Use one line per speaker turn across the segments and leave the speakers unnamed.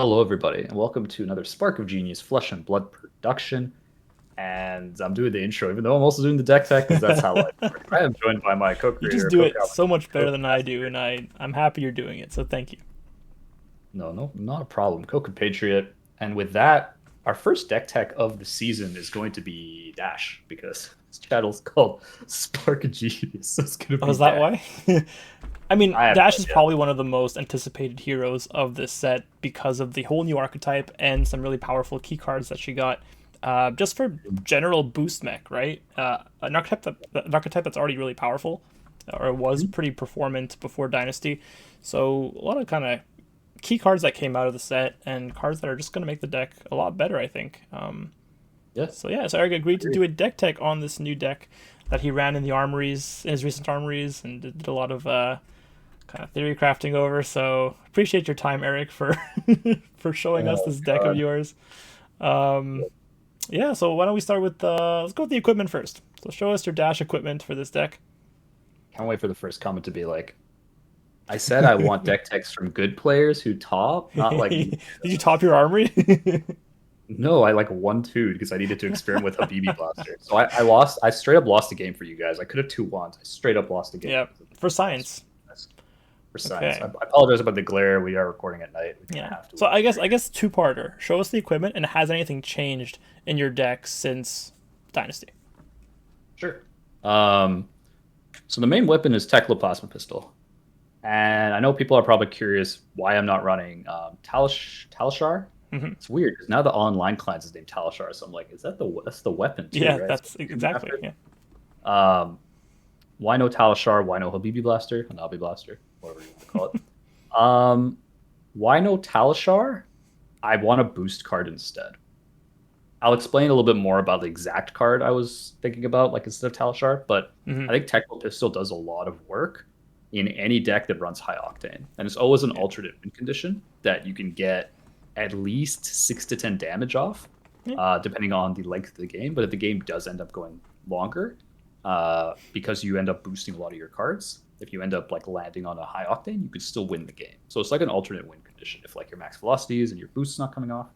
Hello, everybody, and welcome to another Spark of Genius Flesh and Blood production. And I'm doing the intro, even though I'm also doing the deck tech, because that's how life works. I am joined by my
You just
co-creator,
do it
co-captain,
so much better than I do,
co-master.
and I'm happy you're doing it. So thank you.
No, not a problem. Co-compatriot. And with that, our first deck tech of the season is going to be Dash, because this channel's called Spark of Genius, so it's going to
Oh,
be
is that
Dash.
why? I mean,
I have no
Dash is
idea.
probably one of the most anticipated heroes of this set because of the whole new archetype and some really powerful key cards that she got. Just for general boost mech, right? An archetype that's already really powerful, or was pretty performant before Dynasty. So a lot of kind of key cards that came out of the set and cards that are just going to make the deck a lot better, I think.
Yeah,
So Eric
I
agreed to
agree.
do a deck tech on this new deck that he ran in the armories, in his recent armories, and did a lot of kind of theory crafting over. So appreciate your time, Eric, for for showing us
Oh,
this deck of
God.
yours. Um, yeah, so why don't we start with let's go with the equipment first. So show us your dash equipment for this deck.
Can't wait for the first comment to be like, I said I want deck techs from good players who top, not like
Did you top your armory?
no, I like 1-2 because I needed to experiment with Habibi Blaster. So I lost. I straight up lost a game for you guys. I could have 2-1. I straight up lost a game
Yeah,
because of
for
Habibi Blaster.
science.
For science. I
Okay.
apologize about the glare. We are recording at night. We kind of
Yeah.
have to
So
when
I
it's
guess
very
I guess two-parter. Show us the equipment, and has anything changed in your deck since Dynasty?
sure. Um, so the main weapon is Tecloplasma Pistol. And I know people are probably curious why I'm not running Talishar.
Hmm.
It's weird because now the online client is named Talishar. So I'm like, is that that's the weapon too,
Yeah,
right? So
that's
I'm named
exactly.
after it.
Yeah.
Um, why no Talishar? Why no Habibi Blaster? Hanabi Blaster, whatever you want to call it. Why no Talishar? I want a boost card instead. I'll explain a little bit more about the exact card I was thinking about, like instead of Talishar, but
Hmm.
I think Techno Pistol does a lot of work in any deck that runs high octane. And it's always an
Yeah.
alternate win condition that you can get at least 6 to 10 damage off,
Yeah.
depending on the length of the game. But if the game does end up going longer, because you end up boosting a lot of your cards, if you end up like landing on a high octane, you could still win the game. So it's like an alternate win condition if like your max velocities and your boost's not coming off.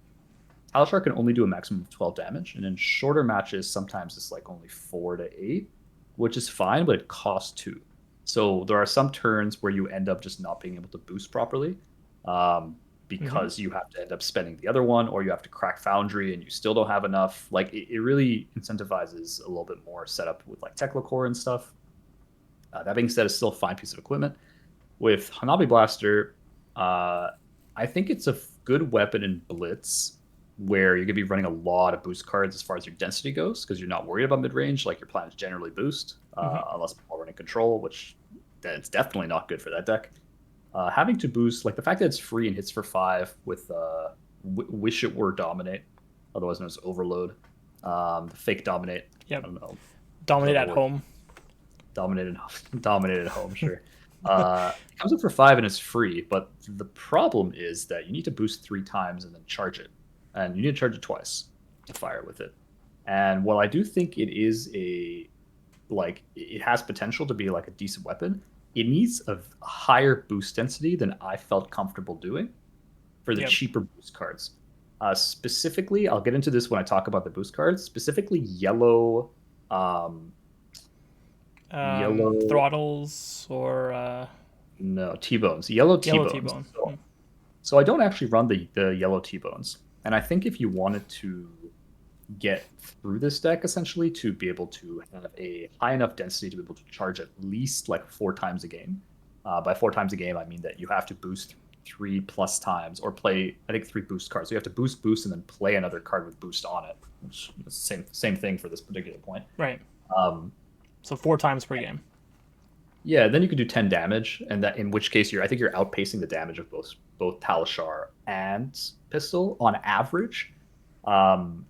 Talishar can only do a maximum of 12 damage, and in shorter matches, sometimes it's like only 4 to 8, which is fine, but it costs 2. So there are some turns where you end up just not being able to boost properly,
Hmm.
because you have to end up spending the other one, or you have to crack Foundry and you still don't have enough. Like it really incentivizes a little bit more setup with like Core and stuff. That being said, it's still a fine piece of equipment. With Hanabi Blaster, I think it's a good weapon in Blitz, where you're going to be running a lot of boost cards as far as your density goes, because you're not worried about mid range. Like your plan is generally boost,
Hmm.
unless people are running control, which it's definitely not good for that deck. Having to boost, like the fact that it's free and hits for 5 with Wish It Were Dominate, otherwise known as Overload, the fake Dominate.
Yeah.
I don't know. There's
Dominate
other
at
words.
home.
Dominated, dominated home, sure. It comes up for 5 and it's free, but the problem is that you need to boost 3 times and then charge it, and you need to charge it twice to fire with it. And while I do think it is a like it has potential to be like a decent weapon, it needs a higher boost density than I felt comfortable doing for the
Yep.
cheaper boost cards. Specifically, I'll get into this when I talk about the boost cards. Specifically, yellow, um, yellow
Throttles or
no, T-bones, yellow
yellow
T-bones.
T-bone.
So I don't actually run the yellow T-bones. And I think if you wanted to get through this deck essentially to be able to have a high enough density to be able to charge at least like 4 times a game. By 4 times a game, I mean that you have to boost 3 plus times or play, I think, 3 boost cards. So you have to boost, and then play another card with boost on it, which is the same thing for this particular point.
Right.
Um,
So 4 times per game.
Yeah, then you could do 10 damage, and that in which case I think you're outpacing the damage of both Talishar and Pistol on average. Um,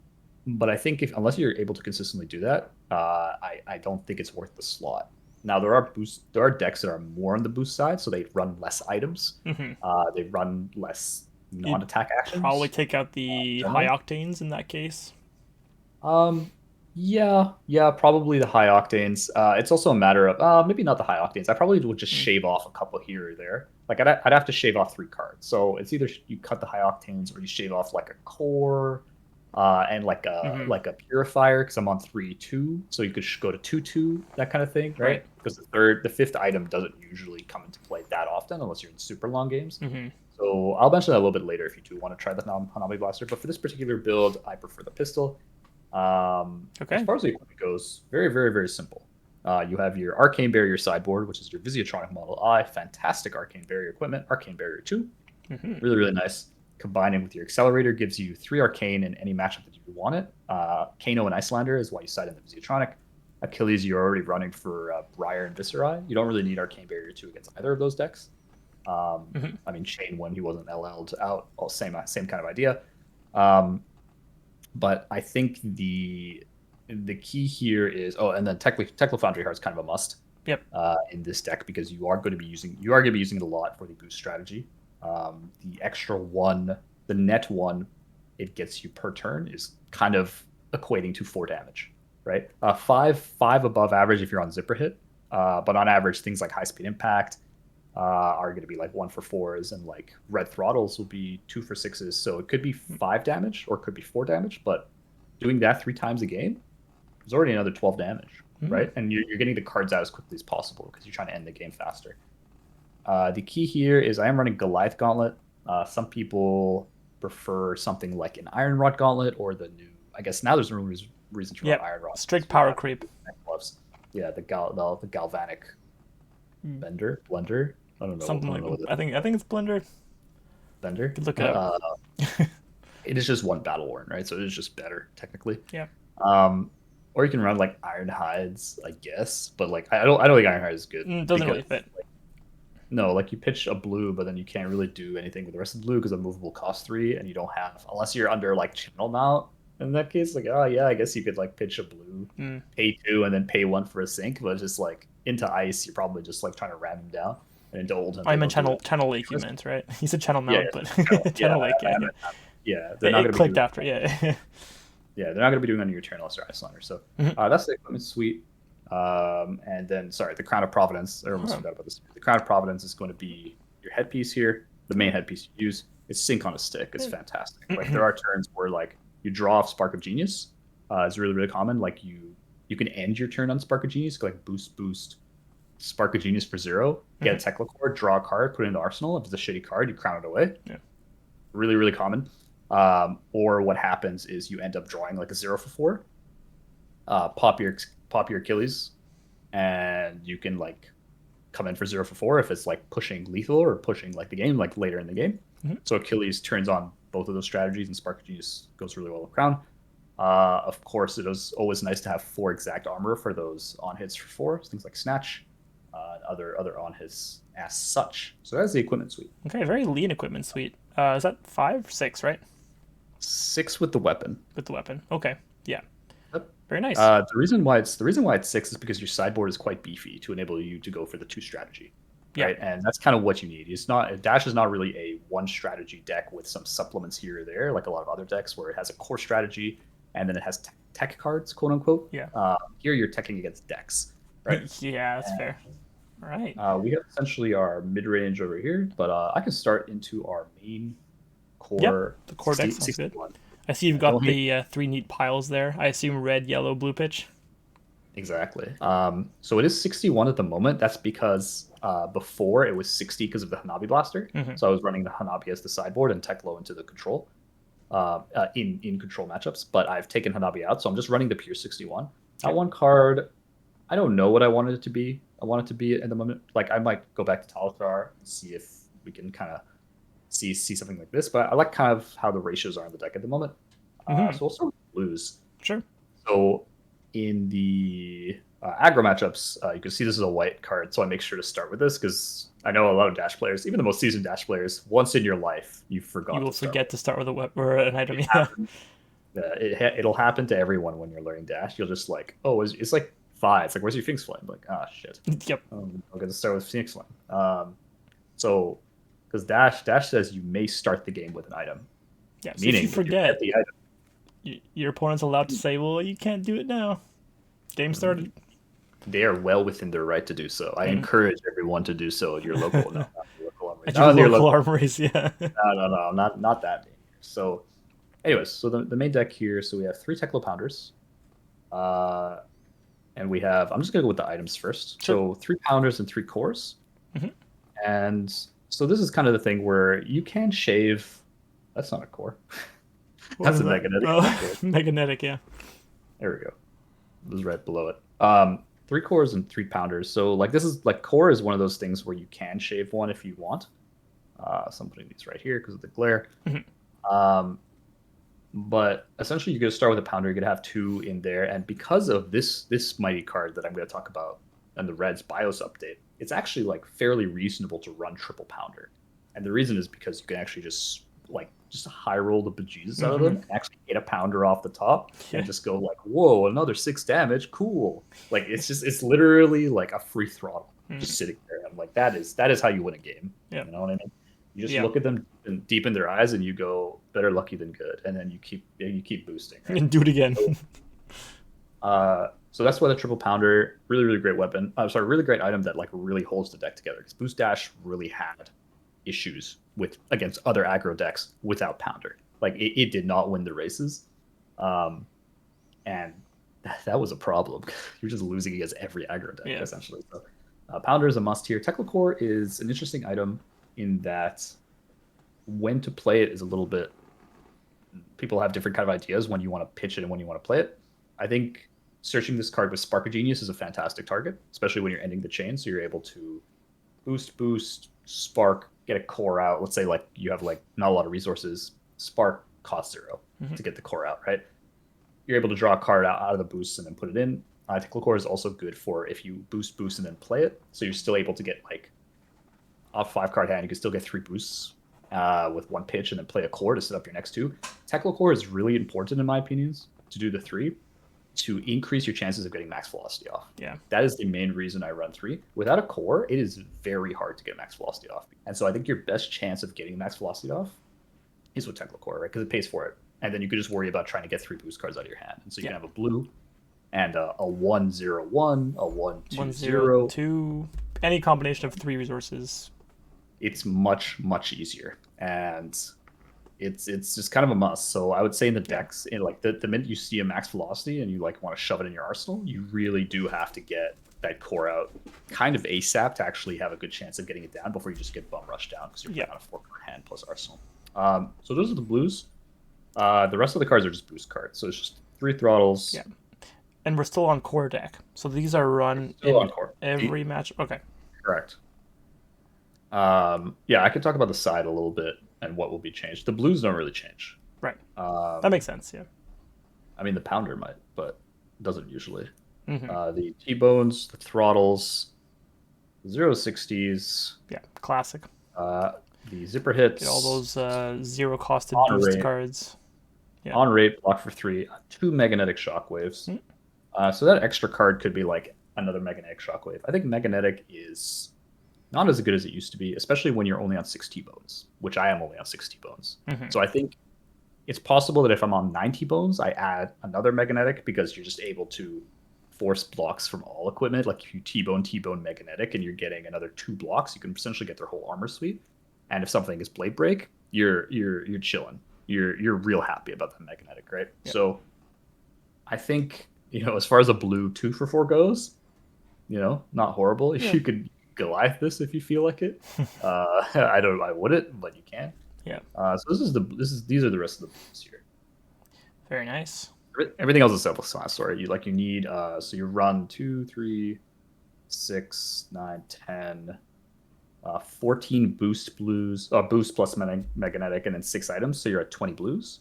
but I think if unless you're able to consistently do that, I don't think it's worth the slot. Now there are decks that are more on the boost side, so they run less items.
Hmm.
They run less
You'd
non-attack
probably
actions
take out
in
the high
general.
octanes in that case.
Um, Yeah, probably the high octanes. It's also a matter of maybe not the high octanes. I probably would just
Mm.
shave off a couple here or there. Like I'd have to shave off 3 cards. So it's either you cut the high octanes or you shave off like a core, and
Hmm.
like a purifier because I'm on 3-2. So you could go to 2-2, that kind of thing,
Right.
right? Because the fifth item doesn't usually come into play that often unless you're in super long games.
Hmm.
So I'll mention that a little bit later if you do want to try the Hanabi Blaster. But for this particular build, I prefer the pistol. As
Okay.
far as the equipment goes, very, very, very simple. You have your Arcane Barrier sideboard, which is your Visiatronic Model I. Fantastic Arcane Barrier equipment. Arcane Barrier 2.
Hmm.
Really, really nice. Combining with your Accelerator gives you 3 Arcane in any matchup that you want it. Kano and Icelander is why you side in the Visiatronic. Achilles, you're already running for Briar and Viscerai. You don't really need Arcane Barrier 2 against either of those decks.
Hmm.
I mean, Shane, when he wasn't LL'd out, all same kind of idea. Um, but I think the key here is and then Tecla Foundry Heart is kind of a must
Yep.
in this deck because you are going to be using it a lot for the boost strategy. The extra one, the net one, it gets you per turn is kind of equating to 4 damage, right? Five above average if you're on zipper hit, but on average things like high speed impact are going to be like 1 for 4s, and like red throttles will be 2 for 6s. So it could be 5 damage or it could be 4 damage, but doing that 3 times a game is already another 12 damage,
Hmm.
right? And you're getting the cards out as quickly as possible because you're trying to end the game faster. The key here is I am running Goliath Gauntlet. Some people prefer something like an Iron Rod Gauntlet or the new. I guess now there's no reason to run
Yep.
Iron Rod.
Strict power creep.
Gloves. Yeah, the galvanic
Mm.
blender.
Something
I don't
like
know what
I think it's Blender.
Bender.
Could look it up.
It is just one battle worn, right? So it is just better technically.
Yeah.
Um, or you can run like Iron Hides, I guess. But like I don't think Iron Hide is good
Doesn't
because
really fit.
like, no, like you pitch a blue, but then you can't really do anything with the rest of the blue because a movable cost 3, and you don't have unless you're under like channel mount. In that case, like oh yeah, I guess you could like pitch a blue,
Mm.
pay 2, and then pay 1 for a sink. But just like into ice, you're probably just like trying to ram him down, and into Oldham
I
they
meant
don't do
channel
it.
channel lake. You meant right? You said channel
Yeah,
mount, but
yeah,
channel lake. Yeah, yeah.
yeah, they're not
It
going to be
clicked
doing.
after. Yeah.
Yeah, they're not going to be doing any of your Eternalist or Icelander. So
Mhm.
that's the equipment suite. And then, sorry, the Crown of Providence. I almost
Huh.
forgot about this. The Crown of Providence is going to be your headpiece here. The main headpiece you use. It's Sync on a stick. It's fantastic. Like there are turns where like you draw off Spark of Genius. It's really really common. Like you can end your turn on Spark of Genius, like boost Spark of Genius for 0, get a Tekla core, draw a card, put it into Arsenal. If it's a shitty card, you crown it away.
Yeah.
Really really common. Or what happens is you end up drawing like a 0 for 4, pop your Achilles, and you can like come in for 0 for 4 if it's like pushing lethal or pushing like the game like later in the game.
Mhm.
So Achilles turns on both of those strategies, and Spark of Genius goes really well with Crown. Of course, it is always nice to have 4 exact armor for those on hits for 4, things like Snatch, other on hits as such. So that's the equipment suite.
Okay, very lean equipment suite. Is that 5, 6, right?
6 with the weapon.
With the weapon. Okay. Yeah.
Yep.
Very nice.
The reason why it's 6 is because your sideboard is quite beefy to enable you to go for the 2 strategy,
Yeah.
right? And that's kind of what you need. It's not Dash is not really a one strategy deck with some supplements here or there, like a lot of other decks where it has a core strategy and then it has tech cards, quote unquote.
Yeah.
Here you're teching against decks, right?
Yeah, that's fair. All right.
We have essentially our mid range over here, but I can start into our main
Yep.
core.
The core deck sounds good.
61.
I see you've
Don't
got
hate
the 3 neat piles there. I assume red, yellow, blue pitch.
Exactly. So it is 61 at the moment. That's because before it was 60 because of the Hanabi Blaster.
Mhm.
So I was running the Hanabi as the sideboard and Teklo into the control in control matchups. But I've taken Hanabi out, so I'm just running the pure 61. That one card, I don't know what I wanted it to be. I want it to be at the moment. Like I might go back to Talakar and see if we can kind of see something like this. But I like kind of how the ratios are in the deck at the moment.
Mhm.
So we'll start with blues.
Sure.
So in the aggro matchups, you can see this is a white card, so I make sure to start with this because I know a lot of Dash players, even the most seasoned Dash players, once in your life, you forgot.
You will
to start
forget to start with a weapon or an item.
with.
Yeah.
It'll happen to everyone when you're learning Dash. You'll just like, oh, it's like 5. It's like, where's your Phoenix Flame? Like, ah, shit.
Yep.
I'm going to start with Phoenix Flame. So, because Dash says you may start the game with an item.
Yeah. So
Meaning,
if you forget,
the item,
Your opponent's allowed to say, "Well, you can't do it now." Game started.
They are well within their right to do so. I encourage everyone to do so at your local, no, not your local armory.
At
Not
your
on your
local
local.
armories, yeah.
No, not that dangerous. So, anyways, so the main deck here. So we have 3 Teklo Pounders, and we have. I'm just gonna go with the items first.
Sure.
So 3 Pounders and 3 Cores,
Mhm.
and so this is kind of the thing where you can shave. That's not a core.
What
That's
is
a
that?
magnetic.
Oh, magnetic, yeah.
There we go. It was right below it. 3 Cores and 3 Pounders. So like this is like core is one of those things where you can shave one if you want. So I'm putting these right here because of the glare. Um, but essentially, you're going to start with a pounder. You're going to have 2 in there, and because of this mighty card that I'm going to talk about and the Reds BIOS update, it's actually like fairly reasonable to run triple pounder. And the reason is because you can actually just high roll the bejesus out of them and actually get a pounder off the top and just go like, whoa, another 6 damage, cool. Like it's literally like a free throttle just sitting there. I'm like, that is how you win a game.
Yeah.
You know what I mean? You just look at them deep in their eyes and you go, better lucky than good, and then you keep boosting. Right?
And do it again.
So that's why the triple pounder, really, really great weapon. Really great item that like really holds the deck together. Because Boost Dash really had issues against other aggro decks without pounder. Like it did not win the races, and that was a problem. You're just losing against every aggro deck essentially. So pounder is a must here. Core is an interesting item in that when to play it is a little bit. People have different kind of ideas when you want to pitch it and when you want to play it. I think searching this card with Spark of Genius is a fantastic target, especially when you're ending the chain. So you're able to boost, spark, get a core out. Let's say like you have like not a lot of resources. Spark costs 0 to get the core out, right? You're able to draw a card out of the boost and then put it in. Tickle Core is also good for if you boost, and then play it. So you're still able to get like off 5 card hand. You can still get 3 boosts with 1 pitch and then play a core to set up your next 2. Tickle Core is really important in my opinions to do the 3 to increase your chances of getting max velocity off.
Yeah.
That is the main reason I run 3. Without a core, it is very hard to get max velocity off. And so I think your best chance of getting max velocity off is with Teklo Core, right? Because it pays for it. And then you could just worry about trying to get 3 boost cards out of your hand. And so you can have a blue and a 1/0/1, a 1/2/0.
1/0/2. Any combination of 3 resources.
It's much, much easier. And it's just kind of a must. So I would say in the decks, like the minute you see a max velocity and you like want to shove it in your arsenal, you really do have to get that core out kind of ASAP to actually have a good chance of getting it down before you just get bum rushed down because you're playing on a 4 card hand plus arsenal. So those are the blues. The rest of the cards are just boost cards. So it's just 3 throttles.
Yeah. And we're still on core deck. So these are run in every match. Okay.
Correct. Yeah, I could talk about the side a little bit and what will be changed. The blues don't really change.
Right. That makes sense, yeah.
I mean, the pounder might, but it doesn't usually. The T-bones, the throttles, the 060s.
Yeah, classic.
The zipper hits.
Get all those 0-costed boost cards.
Yeah. On rate, block for 3, 2 magnetic shockwaves. So that extra card could be like another magnetic shockwave. I think magnetic is not as good as it used to be, especially when you're only on 6 T-bones, which I am only on 6 T-bones. So I think it's possible that if I'm on 9 T-bones, I add another magnetic because you're just able to force blocks from all equipment. Like if you T-bone magnetic and you're getting another 2 blocks, you can essentially get their whole armor suite. And if something is blade break, you're chilling. You're real happy about that magnetic, right? Yep. So I think, as far as a blue 2 for 4 goes, not horrible. Yeah. You could Goliath this if you feel like it. I wouldn't, but you can.
Yeah.
So these are the rest of the blues here.
Very nice.
Everything else is self-class. Sorry, you need so you run 2, 3, 6, 9, 10, 14 boost blues, boost plus magnetic, and then 6 items. So you're at 20 blues,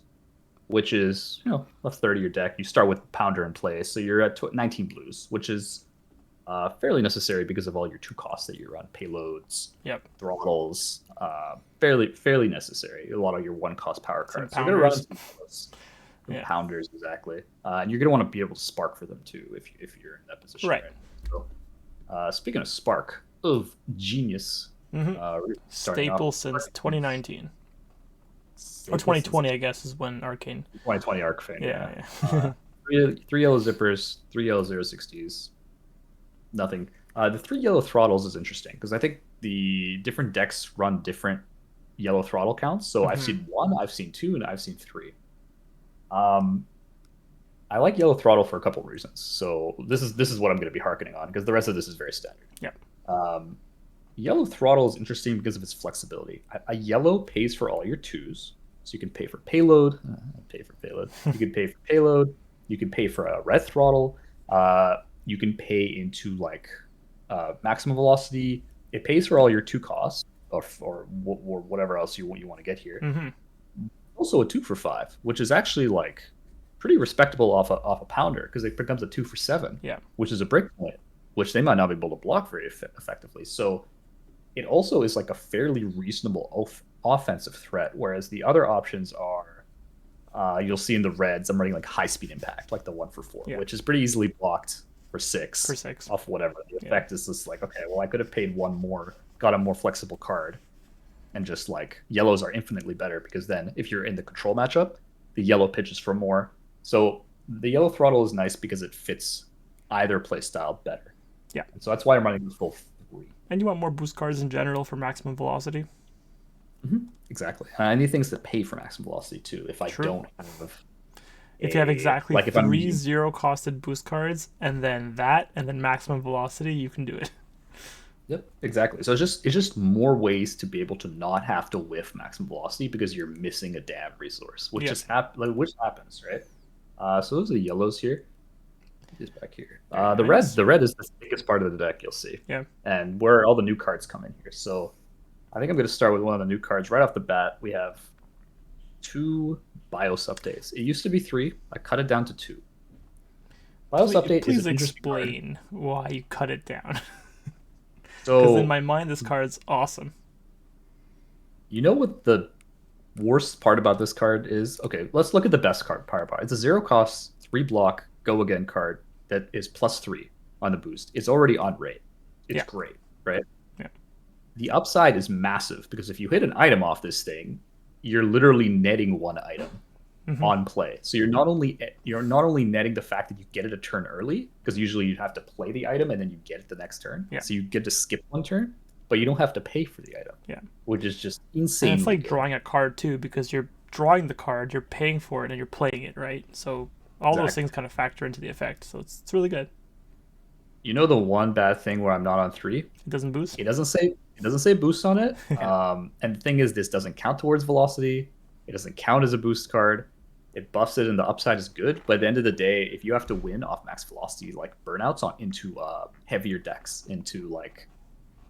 which is a third of your deck. You start with pounder in play, so you're at 19 blues, which is fairly necessary because of all your 2 costs that you run, payloads, throttles, fairly necessary. A lot of your 1 cost power cards. So you're going to run some pounders, exactly, and you're going to want to be able to spark for them too if you're in that position.
Right.
So, speaking of Spark of Genius,
staple since 2019. Or 2020, I guess, is when Arcane.
2020 Arc Fan.
Yeah.
Three yellow zippers, three yellow 060s. Nothing. The three yellow throttles is interesting because I think the different decks run different yellow throttle counts. So I've seen one, I've seen two, and I've seen three. I like yellow throttle for a couple of reasons. So this is what I'm going to be harkening on because the rest of this is very standard.
Yeah.
Yellow throttle is interesting because of its flexibility. A yellow pays for all your twos, so you can pay for payload. You can pay for payload. You can pay for a red throttle. You can pay into like maximum velocity. It pays for all your two costs or whatever else you want to get here. Also a 2 for 5, which is actually like pretty respectable off a pounder because it becomes a 2 for 7.
Yeah.
Which is a breakpoint, which they might not be able to block very effectively. So it also is like a fairly reasonable offensive threat, whereas the other options are you'll see in the reds, I'm running like high speed impact, like the 1 for 4, which is pretty easily blocked for 6.
For 6.
Off whatever. The effect is just like, okay, well, I could have paid one more, got a more flexible card, and just like yellows are infinitely better because then if you're in the control matchup, the yellow pitches for more. So the yellow throttle is nice because it fits either play style better.
Yeah.
And so that's why I'm running the full 3.
And you want more boost cards in general for maximum velocity.
Exactly. I need things that pay for maximum velocity too. If I don't have,
if you have exactly
like if
3 0-costed boost cards and then maximum velocity, you can do it.
Yep, exactly. So it's just more ways to be able to not have to whiff maximum velocity because you're missing a damn resource, which which happens, right? So those are the yellows here. Is back here. The red is the thickest part of the deck. You'll see.
Yeah.
And where all the new cards come in here. So I think I'm going to start with one of the new cards right off the bat. We have 2 BIOS updates. It used to be 3. I cut it down to 2. BIOS update.
Please explain why you cut it down.
So,
because in my mind, this card's awesome.
You know what the worst part about this card is? Okay, let's look at the best card. Power. It's a 0 cost, 3 block, go again card that is +3 on the boost. It's already on rate. It's great, right?
Yeah.
The upside is massive because if you hit an item off this thing, you're literally netting 1 item on play. So you're not only netting the fact that you get it a turn early, because usually you'd have to play the item and then you get it the next turn.
Yeah.
So you get to skip 1 turn, but you don't have to pay for the item.
Yeah.
Which is just insane.
And it's like drawing a card too, because you're drawing the card, you're paying for it, and you're playing it, right? So all those things kind of factor into the effect. So it's really good.
You know the one bad thing where I'm not on 3?
It doesn't boost?
It doesn't say boost on it. And the thing is, this doesn't count towards velocity. It doesn't count as a boost card. It buffs it and the upside is good. But at the end of the day, if you have to win off max velocity, like burnouts into heavier decks, into like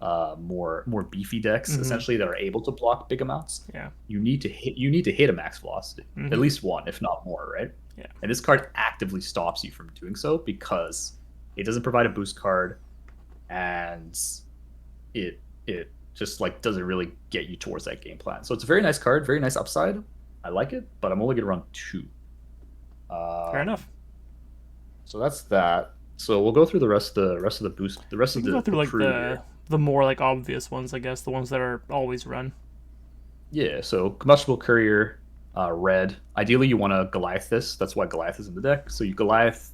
more beefy decks, essentially that are able to block big amounts.
Yeah.
You need to hit a max velocity. At least 1, if not more, right?
Yeah.
And this card actively stops you from doing so because it doesn't provide a boost card, and it just like doesn't really get you towards that game plan. So it's a very nice card, very nice upside. I like it, but I'm only gonna run 2.
Fair enough.
So that's that. So we'll go through the rest of the boost, the rest of the
go through like
crew
the more like obvious ones, I guess, the ones that are always run.
Yeah. So combustible courier, red. Ideally, you want to Goliath this. That's why Goliath is in the deck. So you Goliath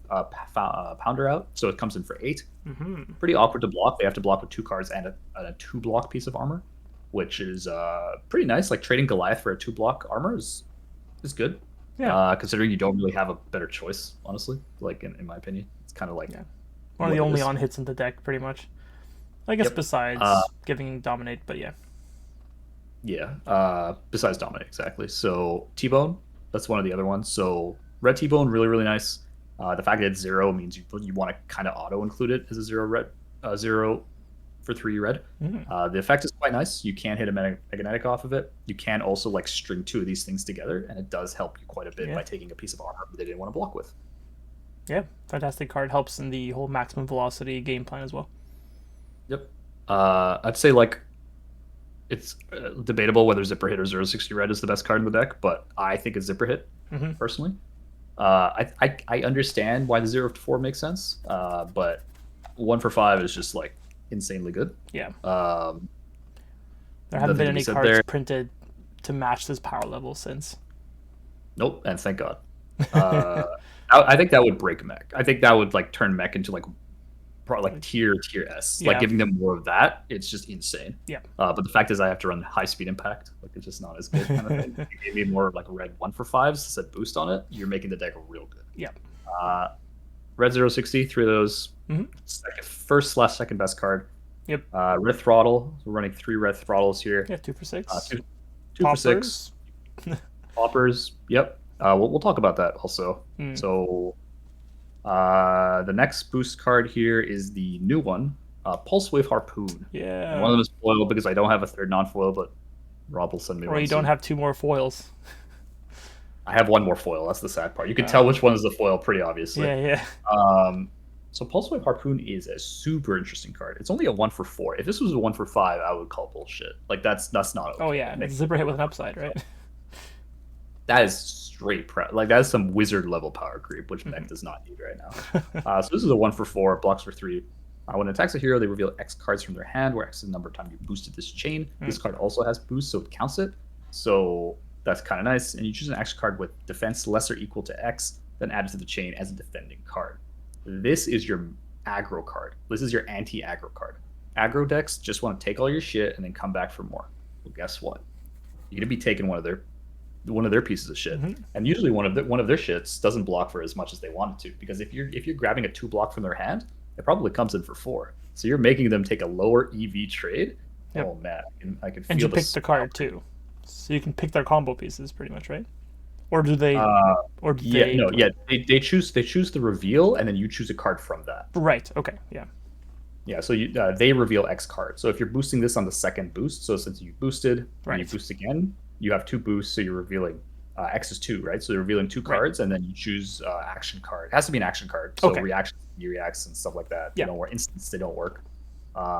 Pounder out, so it comes in for 8. Pretty awkward to block. They have to block with 2 cards and a 2 block piece of armor, which is pretty nice. Like trading Goliath for a 2 block armor is good.
Yeah.
Considering you don't really have a better choice, honestly. Like in my opinion, it's kind of like
one of the only on hits in the deck, pretty much. I guess besides giving Dominate, but yeah.
Yeah. Besides Dominate, exactly. So T-Bone, that's one of the other ones. So red T-Bone, really really nice. The fact that it's 0 means you want to kind of auto include it as a 0 red, 0 for 3 red. The effect is quite nice. You can hit a magnetic off of it. You can also like string 2 of these things together, and it does help you quite a bit by taking a piece of armor that they didn't want to block with.
Yeah, fantastic card. Helps in the whole maximum velocity game plan as well.
Yep. I'd say like it's debatable whether Zipper Hit or 060 red is the best card in the deck, but I think it's Zipper Hit personally. I understand why the 0 to 4 makes sense, but 1 for 5 is just like insanely good.
Yeah. There haven't been any cards printed to match this power level since.
Nope, and thank God. Uh, I think that would break mech. I think that would like turn mech into like tier S, like
Yeah.
giving them more of that. It's just insane.
Yeah.
But the fact is, I have to run high speed impact. Like it's just not as good kind of thing. If you gave me more like red 1 for 5s, said boost on it, you're making the deck real good.
Yeah.
Red 060, 3 of those.
Mm-hmm.
First/second best card.
Yep.
Red throttle. So we're running 3 red throttles here.
Yeah, 2 for 6.
Two for 6. Poppers. Yep. We'll talk about that also. So the next boost card here is the new one, Pulse Wave Harpoon.
Yeah.
And one of them is foil because I don't have a third non-foil, but Rob will send me one.
Or you don't have 2 more foils.
I have 1 more foil. That's the sad part. You can tell which one is the foil pretty obviously.
Yeah.
So Pulse Wave Harpoon is a super interesting card. It's only a 1 for 4. If this was a 1 for 5, I would call bullshit. Like that's not okay.
Oh yeah, zipper hit with an upside, right?
That is straight like that is some wizard level power creep, which mech does not need right now. So this is a 1 for 4, blocks for 3. When it attacks a hero, they reveal X cards from their hand, where X is the number of times you boosted this chain. This card also has boost, so it counts it. So that's kind of nice. And you choose an action card with defense lesser equal to X, then add it to the chain as a defending card. This is your aggro card. This is your anti-aggro card. Aggro decks just want to take all your shit and then come back for more. Well, guess what? You're gonna be taking one of their pieces of shit, and usually one of their shits doesn't block for as much as they want it to, because if you're grabbing a 2 block from their hand, it probably comes in for 4. So you're making them take a lower EV trade. Yep. Oh man, I can feel.
And you pick the card too, so you can pick their combo pieces pretty much, right? Or do they?
They choose the reveal, and then you choose a card from that.
Right. Okay. Yeah.
Yeah. So they reveal X card. So if you're boosting this on the second boost, so since you boosted, and you boost again, you have 2 boosts, so you're revealing X is 2, right? So you're revealing 2 cards, and then you choose action card. It has to be an action card. So reactions, reacts, and stuff like that. They don't work. Instants, they don't work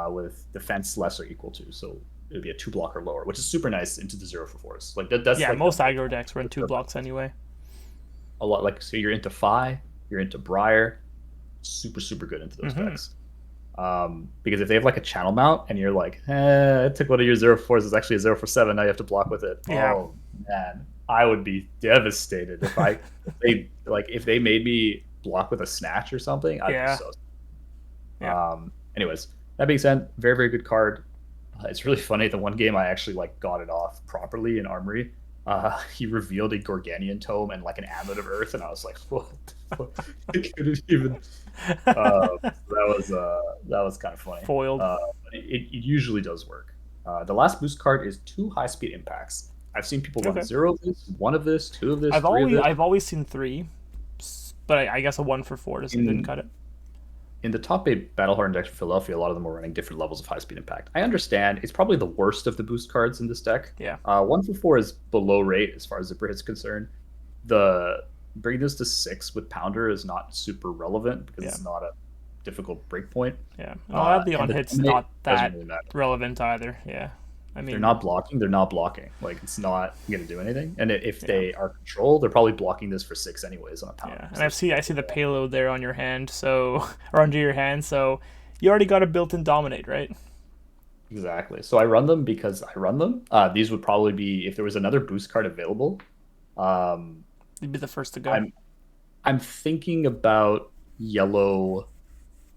with defense less or equal to. So it would be a 2 block or lower, which is super nice into the 0 for 4s. Like that's like
most aggro decks run 2 blocks anyway.
A lot, like so you're into Phi, you're into Briar, super good into those decks. Because if they have like a channel mount and you're like, I took one of your 0 for 4s, it's actually a 0 for 7, now you have to block with it. Yeah. Oh man, I would be devastated if they made me block with a snatch or something. I'd be so. Anyways, that being said, very good card. It's really funny. The one game I actually like got it off properly in Armory. He revealed a Gorganian tome and like an Amulet of Earth, and I was like, what the fuck? I couldn't even. That was kind of funny.
Foiled.
It usually does work. The last boost card is 2 high speed impacts. I've seen people run 0 of this, 1 of this, 2 of this.
I've always seen 3, but I guess a 1 for 4 didn't cut it.
In the top 8 Battlehorn decks for Philadelphia, a lot of them are running different levels of high speed impact. I understand it's probably the worst of the boost cards in this deck.
Yeah.
1 for 4 is below rate as far as zipper hit's concerned. The bringing this to 6 with Pounder is not super relevant because it's not a difficult breakpoint.
Yeah. The on hit's not that really relevant either. Yeah. I mean,
they're not blocking. Like it's not going to do anything. And if they are controlled, they're probably blocking this for 6 anyways on a Pounder.
Yeah. And I see the payload there on your hand, so or under your hand, so you already got a built-in dominate, right?
Exactly. So I run them because I run them. These would probably be, if there was another boost card available.
You'd be the first to go.
I'm thinking about yellow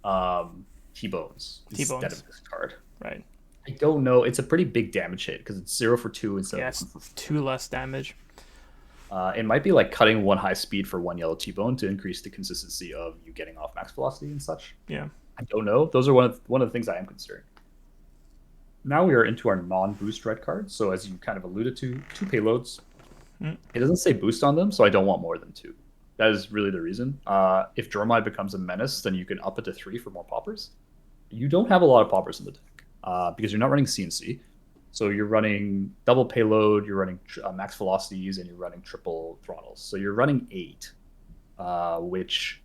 T-Bones instead of this card.
Right.
I don't know. It's a pretty big damage hit because it's 0 for 2 instead of 1 for 4.
2 less damage.
It might be like cutting 1 high speed for 1 yellow T-Bone to increase the consistency of you getting off max velocity and such.
Yeah.
I don't know. Those are one of the things I am considering. Now we are into our non-boost red cards. So as you kind of alluded to, 2 payloads. It doesn't say boost on them, so I don't want more than 2. That is really the reason. If Jormai becomes a menace, then you can up it to 3 for more poppers. You don't have a lot of poppers in the deck. Because you're not running CNC. So you're running double payload, you're running max velocities, and you're running triple throttles. So you're running 8, which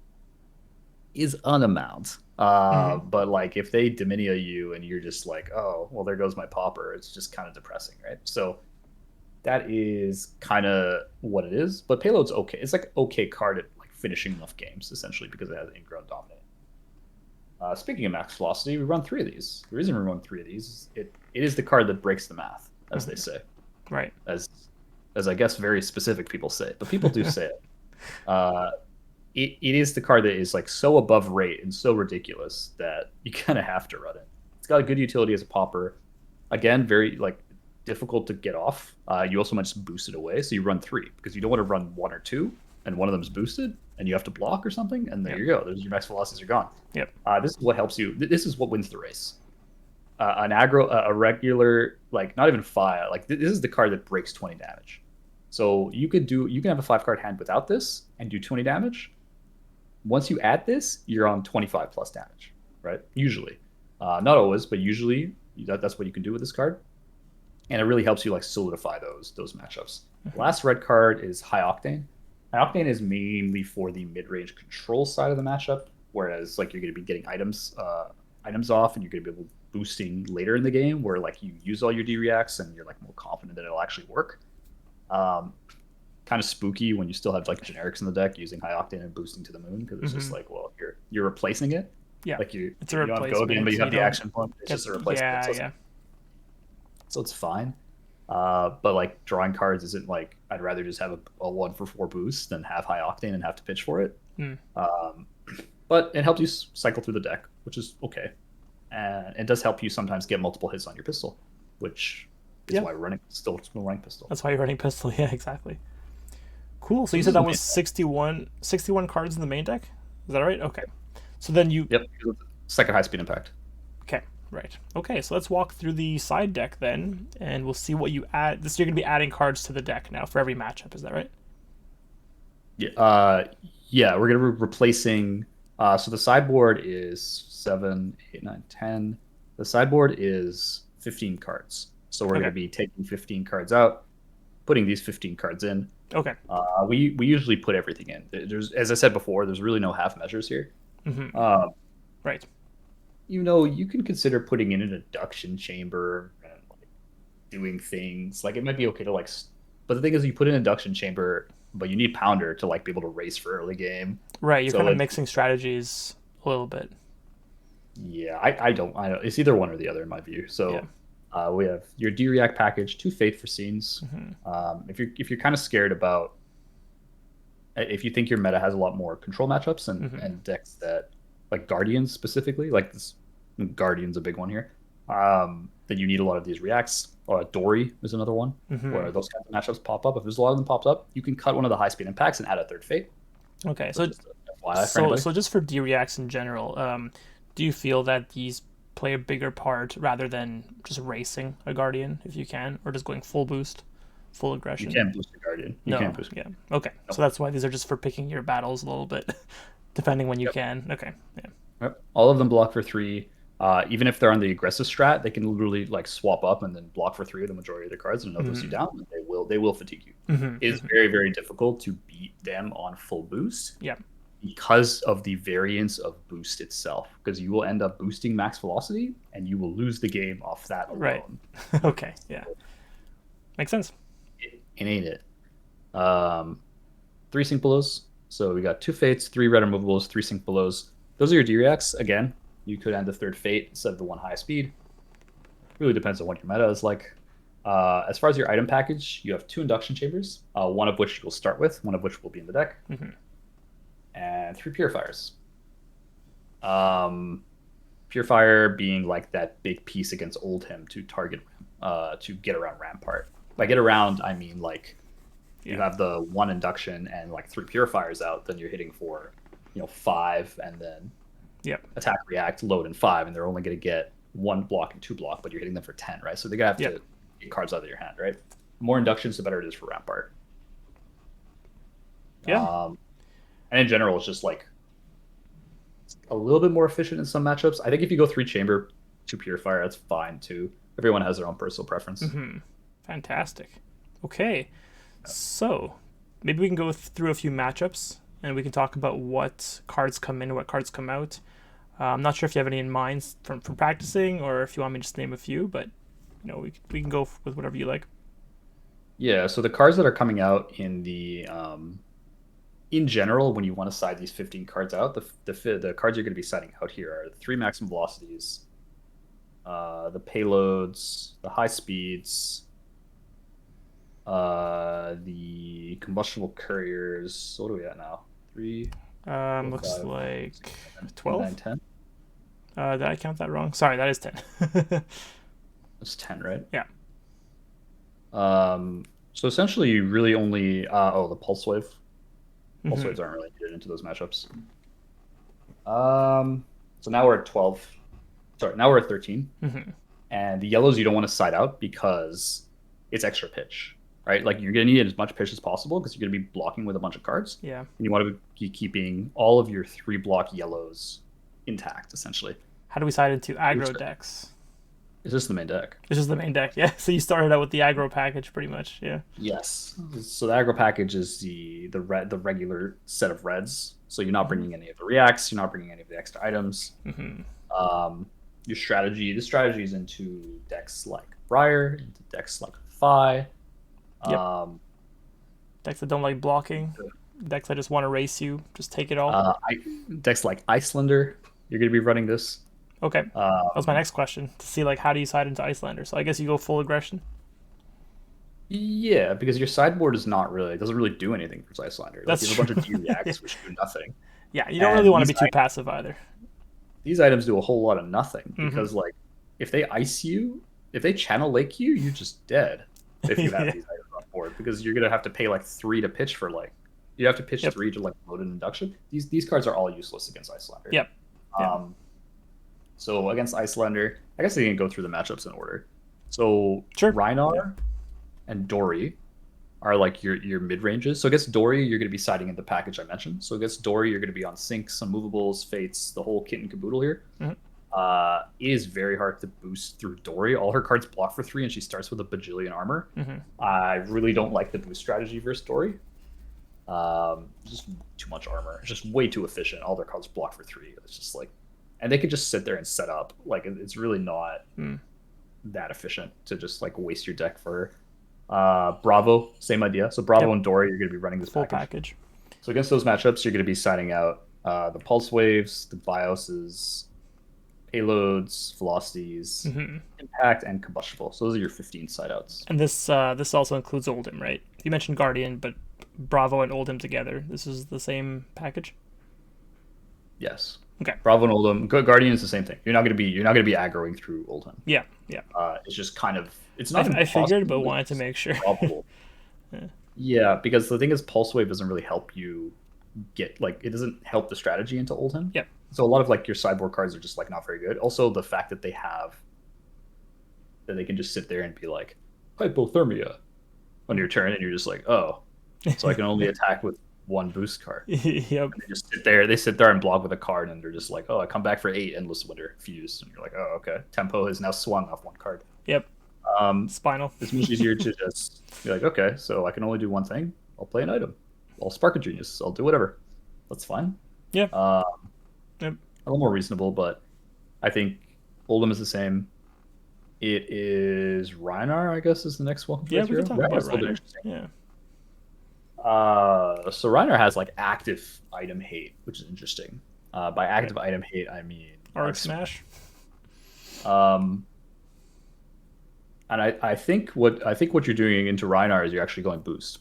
is an amount. But like if they Dominia you and you're just like, oh, well, there goes my popper, it's just kind of depressing, right? So that is kind of what it is. But payload's okay. It's like okay card at like finishing enough games, essentially, because it has ingrown dominate. Speaking of max velocity, we run 3 of these. The reason we run 3 of these is it is the card that breaks the math, as they say.
Right.
as I guess very specific people say, but people do say it. Uh, it is the card that is like so above rate and so ridiculous that you kind of have to run it. It's got a good utility as a popper. Again, very like difficult to get off. You also might just boost it away, so you run three because you don't want to run one or two, and one of them's boosted, and you have to block or something, and there
Yep.
you go. There's your max velocities are gone.
Yep.
This is what helps you. This is what wins the race. An aggro, a regular, like not even fire. Like this is the card that breaks 20 damage. So you can have a 5 card hand without this and do 20 damage. Once you add this, you're on 25 plus damage, right? Usually, not always, but usually that's what you can do with this card, and it really helps you like solidify those matchups. Last red card is High Octane. High Octane is mainly for the mid range control side of the matchup, whereas like you're going to be getting items off, and you're going to be able boosting later in the game, where like you use all your D reacts and you're like more confident that it'll actually work. Um, Kind of spooky when you still have like generics in the deck using High Octane and boosting to the moon, because it's just like, well, you're replacing it.
Yeah.
Like
It's a
you don't have
replacement.
Gogan, but you have the
don't
action point. It's
get-
just a replacement.
Yeah, yeah.
So it's fine. But like drawing cards isn't like, I'd rather just have a 1 for 4 boost than have High Octane and have to pitch for it.
Hmm.
But it helps you cycle through the deck, which is okay. And it does help you sometimes get multiple hits on your pistol, which is
Yeah.
why we're still running pistol.
That's why you're running pistol. Yeah, exactly. Cool. So you said that was 61 cards in the main deck? Is that right? Okay. So then you...
Yep. Second high speed impact.
Okay, right. Okay, so let's walk through the side deck then, and we'll see what you add. You're going to be adding cards to the deck now for every matchup. Is that right?
Yeah. Yeah. We're gonna be replacing. So the sideboard is 7, 8, 9, 10. The sideboard is 15 cards. So we're
Okay.
gonna be taking 15 cards out, putting these 15 cards in.
Okay.
We usually put everything in. There's, as I said before, there's really no half measures here.
Mm-hmm. Right.
You can consider putting in an induction chamber and like doing things. Like it might be okay to like, but the thing is, you put an induction chamber, but you need Pounder to like be able to race for early game.
Right, you're
So
kind of
it-
mixing strategies a little bit.
Yeah, I don't. It's either one or the other in my view. So we have your D-React package, 2 Fate for scenes.
Mm-hmm.
If you're kind of scared about, if you think your meta has a lot more control matchups and decks that, like Guardians specifically, like this Guardian's a big one here, then you need a lot of these reacts. Dory is another one
Mm-hmm.
where those kinds of matchups pop up. If there's a lot of them popped up, you can cut one of the high speed impacts and add a 3rd Fate.
Okay, so
Just a FYI for anybody.
so just for D-Reacts in general, do you feel that these play a bigger part rather than just racing a Guardian if you can, or just going full boost, full aggression?
You can't boost the Guardian. You
No.
can't boost.
Yeah. Okay. So that's why these are just for picking your battles a little bit, depending when you can. Okay. Yeah.
Yep. All of them block for 3. Even if they're on the aggressive strat, they can literally like swap up and then block for 3 of the majority of the cards, and another you down. And they will fatigue you.
Mm-hmm.
It's very, very difficult to beat them on full boost.
Yeah.
Because of the variance of boost itself, because you will end up boosting max velocity and you will lose the game off that alone.
Right. Okay. Yeah. Makes sense.
It ain't it. 3 sync belows. So we got 2 fates, 3 red removables, 3 sync belows. Those are your D-reacts. Again, you could end the 3rd fate instead of the 1 high speed. Really depends on what your meta is like. As far as your item package, you have 2 induction chambers, one of which you'll start with, one of which will be in the deck, and 3 purifiers. Purifier being like that big piece against Oldhim to target, to get around Rampart. By get around, I mean like you have the 1 induction and like 3 purifiers out, then you're hitting for 5 and then attack, react, load, and 5, and they're only going to get 1 block and 2 block, but you're hitting them for 10, right? So they're going to have to get cards out of your hand, right? The more inductions, the better it is for Rampart.
Yeah.
And in general, it's just like a little bit more efficient in some matchups. I think if you go 3 chamber, 2 purifier, that's fine too. Everyone has their own personal preference.
Fantastic. Okay. So maybe we can go through a few matchups and we can talk about what cards come in and what cards come out. I'm not sure if you have any in mind from practicing, or if you want me to just name a few, but we can go with whatever you like.
Yeah, so the cards that are coming out in the in general, when you want to side these 15 cards out, the cards you're going to be siding out here are the 3 maximum velocities, the payloads, the high speeds, The combustible couriers. So what are we at now? 3, 4,
Looks
5,
like
6, 7, 8, 9,
12.
10.
Did I count that wrong? Sorry, that is 10.
That's 10, right?
Yeah.
So essentially, you really only the pulse wave. Pulse
Hmm.
waves aren't really needed into those matchups. So now we're at 12. Sorry, now we're at 13.
Hmm.
And the yellows you don't want to side out because it's extra pitch, right? Like you're gonna need as much pitch as possible because you're gonna be blocking with a bunch of cards,
Yeah.
and you want to be keeping all of your 3 block yellows intact. Essentially,
How do we side into aggro decks?
is this the main deck?
This is the main deck, yeah. So you started out with the aggro package, pretty much, yeah.
Yes. So the aggro package is the regular set of reds. So you're not bringing any of the reacts. You're not bringing any of the extra items.
Hmm.
Your strategy. The strategy is into decks like Briar, into decks like Fi.
Yep.
Um,
Decks that don't like blocking. Decks that just want to race you. Just take it all.
Decks like Icelander. You're going to be running this.
Okay. That was my next question. To see, like, how do you side into Icelander? So I guess you go full aggression.
Yeah, because your sideboard is not really doesn't really do anything for Icelander. Like
That's
you have a bunch of
true.
D reacts which do nothing.
Yeah, you don't really
And
want to be too passive either.
these items do a whole lot of nothing
Hmm.
because like if they ice you, if they channel lake you, you're just dead if you have
Yeah.
these items on board because you're gonna have to pay like 3 to pitch for like you have to pitch
Yep.
3 to like load an induction. These cards are all useless against Icelander.
Yep. Yep.
So against Icelander, I guess they can go through the matchups in order. So
Sure.
Rhinar
Yeah.
and Dory are like your mid ranges. So against Dory, you're going to be siding in the package I mentioned. So against Dory, you're going to be on sinks, unmovables, fates, the whole kit and caboodle here.
Mhm.
It is very hard to boost through Dory. All her cards block for 3, and she starts with a bajillion armor.
Hmm.
I really don't like the boost strategy versus Dory. Just too much armor. It's just way too efficient. All their cards block for 3. It's just like, and they could just sit there and set up. Like it's really not that efficient to just like waste your deck for. Bravo, same idea. So Bravo
Yep.
and Dory, you're going to be running this
Full
package.
package.
So against those matchups, you're going to be signing out the Pulse Waves, the Bioses, Payloads, Velocities,
Hmm.
Impact, and Combustible. So those are your 15 side outs.
And this also includes Oldhim, right? You mentioned Guardian, but Bravo and Oldhim together. This is the same package.
Yes.
Okay.
Bravo and Oldhim. Guardian is the same thing. You're not going to be aggroing through Oldhim.
Yeah. Yeah.
It's just kind of it's not.
I figured, but
impossible,
wanted to
it's
make sure.
probable. Yeah, because the thing is, Pulse Wave doesn't really help you get like it doesn't help the strategy into Oldhim.
Yep.
So a lot of like your sideboard cards are just like not very good. Also, the fact that they can just sit there and be like hypothermia on your turn, and you're just like, oh, so I can only attack with 1 boost card.
Yep.
They just sit there. They sit there and block with a card, and they're just like, oh, I come back for 8 Endless Winter Fuse, and you're like, oh, okay. Tempo has now swung off 1 card.
Yep.
Um,
Spinal.
it's much easier to just be like, okay, so I can only do one thing. I'll play an item. I'll spark a genius. I'll do whatever. That's fine.
Yeah.
Yep. A little more reasonable, but I think Oldhim is the same. It is Rhinar, I guess, is the next one.
Yeah, we can talk about
Rhinar's a little bit
Reiner.
interesting.
Yeah.
So Rhinar has like active item hate, which is interesting. By active item hate, I mean
Arc Smash.
And I think what you're doing into Rhinar is you're actually going boost.